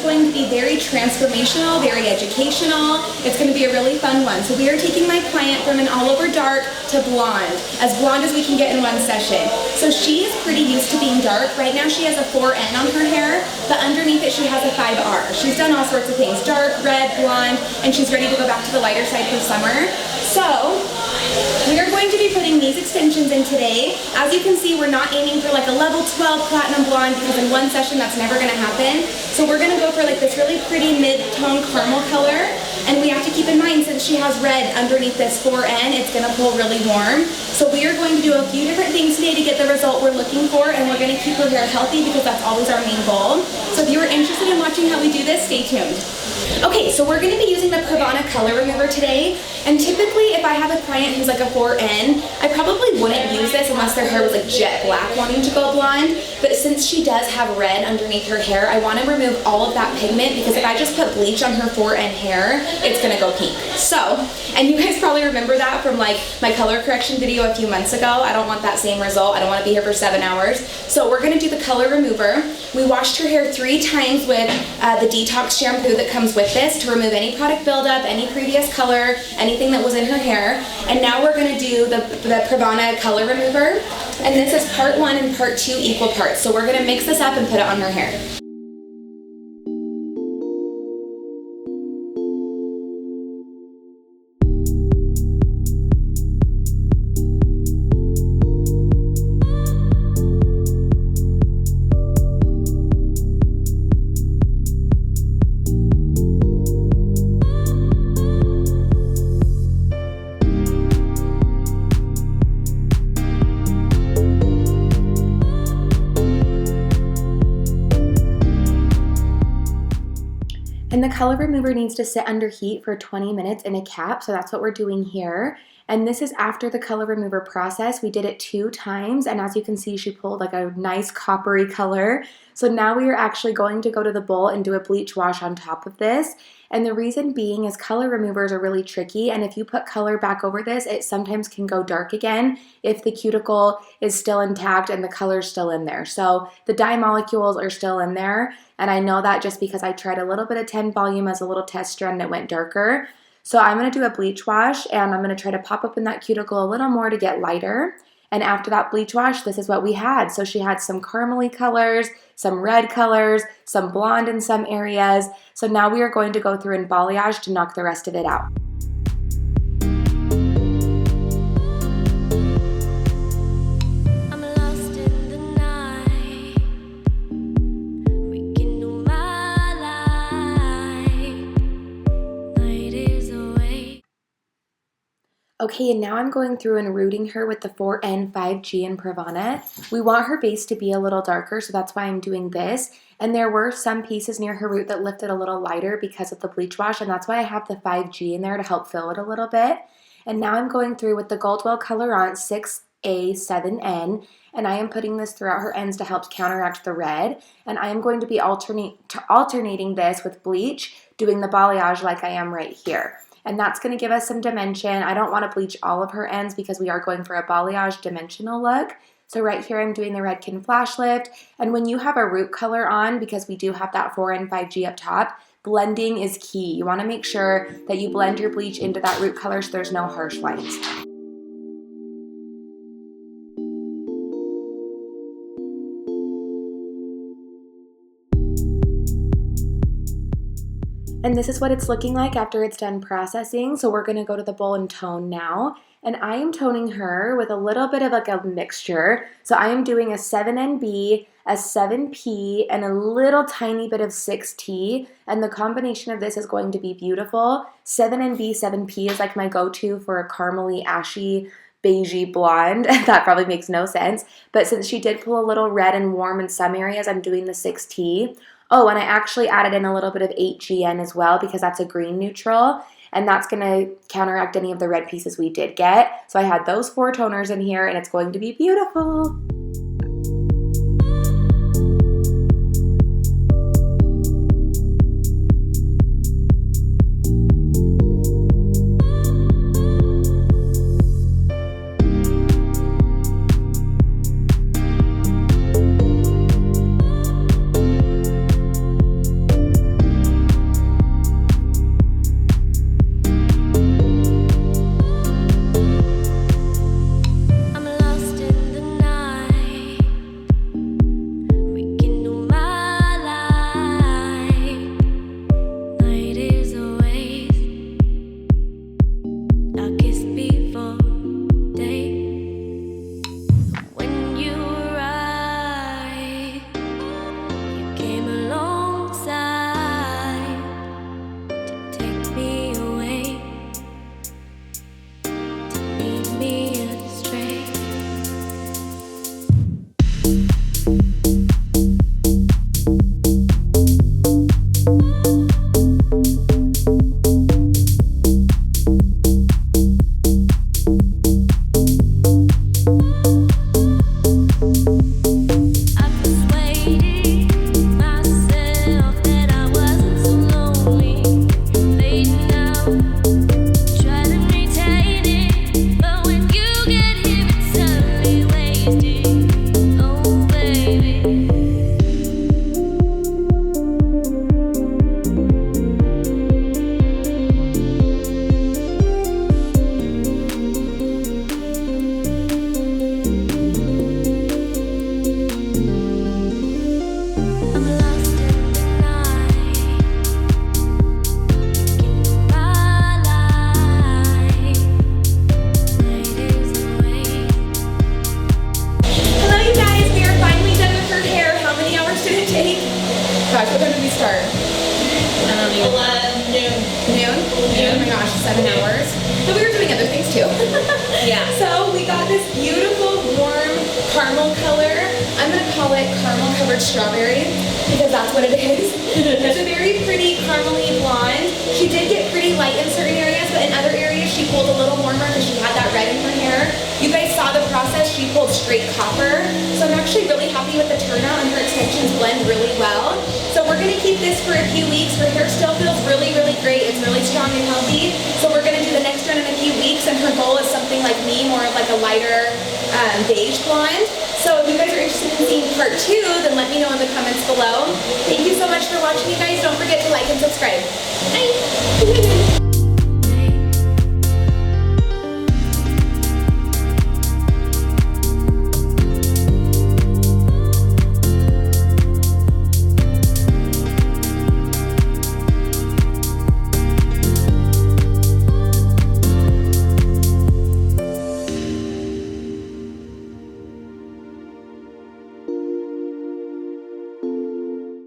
going to be very transformational, very educational. It's going to be a really fun one. So we are taking my client from an all over dark to blonde as we can get in one session. So she is pretty used to being dark. Right now she has a 4N on her hair, but underneath it she has a 5R. She's done all sorts of things, dark, red, blonde, and she's ready to go back to the lighter side for summer. So we are going to be putting these extensions in today. As you can see, we're not aiming for like a level 12 platinum blonde because in one session that's never going to happen. So we're going to go for like this really pretty mid-tone caramel color. And we have to keep in mind, since she has red underneath this 4N, it's going to pull really warm. So we are going to do a few different things today to get the result we're looking for, and we're going to keep her hair healthy because that's always our main goal. So if you are interested in watching how we do this, stay tuned. Okay, so we're going to be using the Pravana color remover today, and typically if I have a client who's like a 4N, I probably wouldn't use this unless their hair was like jet black wanting to go blonde, but since she does have red underneath her hair, I want to remove all of that pigment because if I just put bleach on her 4N hair, it's going to go pink. So, and you guys probably remember that from like my color correction video a few months ago. I don't want that same result. I don't want to be here for 7 hours. So we're going to do the color remover. We washed her hair 3 times with the detox shampoo that comes with this to remove any product buildup, any previous color, anything that was in her hair. And now we're going to do the Pravana color remover. And this is part 1 and part 2 equal parts. So we're going to mix this up and put it on her hair. And the color remover needs to sit under heat for 20 minutes in a cap, so that's what we're doing here. And this is after the color remover process. We did it 2 times, and as you can see, she pulled like a nice coppery color. So now we are actually going to go to the bowl and do a bleach wash on top of this. And the reason being is color removers are really tricky, and if you put color back over this, it sometimes can go dark again if the cuticle is still intact and the color's still in there. So the dye molecules are still in there, and I know that just because I tried a little bit of 10 volume as a little test strand and it went darker. So I'm going to do a bleach wash, and I'm going to try to pop up in that cuticle a little more to get lighter. And after that bleach wash, this is what we had. So she had some caramely colors, some red colors, some blonde in some areas. So now we are going to go through and balayage to knock the rest of it out. Okay, and now I'm going through and rooting her with the 4N, 5G, and Pravana. We want her base to be a little darker, so that's why I'm doing this. And there were some pieces near her root that lifted a little lighter because of the bleach wash, and that's why I have the 5G in there to help fill it a little bit. And now I'm going through with the Goldwell Colorance 6A7N, and I am putting this throughout her ends to help counteract the red. And I am going to be alternating this with bleach, doing the balayage like I am right here. And that's going to give us some dimension. I don't want to bleach all of her ends because we are going for a balayage dimensional look. So right here I'm doing the Redken Flashlift. And when you have a root color on, because we do have that 4N 5G up top, blending is key. You want to make sure that you blend your bleach into that root color so there's no harsh lines. And this is what it's looking like after it's done processing. So we're gonna go to the bowl and tone now. And I am toning her with a little bit of like a mixture. So I am doing a 7NB, a 7P, and a little tiny bit of 6T. And the combination of this is going to be beautiful. 7NB, 7P is like my go-to for a caramely, ashy, beigey blonde. That probably makes no sense. But since she did pull a little red and warm in some areas, I'm doing the 6T. Oh, and I actually added in a little bit of 8GN as well because that's a green neutral, and that's going to counteract any of the red pieces we did get. So I had those 4 toners in here, and it's going to be beautiful. 7 hours. But we were doing other things too. Yeah. So we got this beautiful, warm caramel color. I'm gonna call it caramel covered strawberry because that's what it is. It's a very pretty caramely blonde. She did get pretty light in certain areas, but in other areas she pulled a little warmer because she had that red in her hair. You guys saw the process. She pulled straight copper. So I'm actually really happy with the turnout, and her extensions blend really well. So we're gonna keep this for a few weeks. Her hair still feels really, really great. It's really strong and healthy. So we're gonna do the next run in a few weeks, and her goal is something like me, more of like a lighter beige blonde. So if you guys are interested in seeing part 2, then let me know in the comments below. Thank you so much for watching, you guys. Don't forget to like and subscribe. Bye.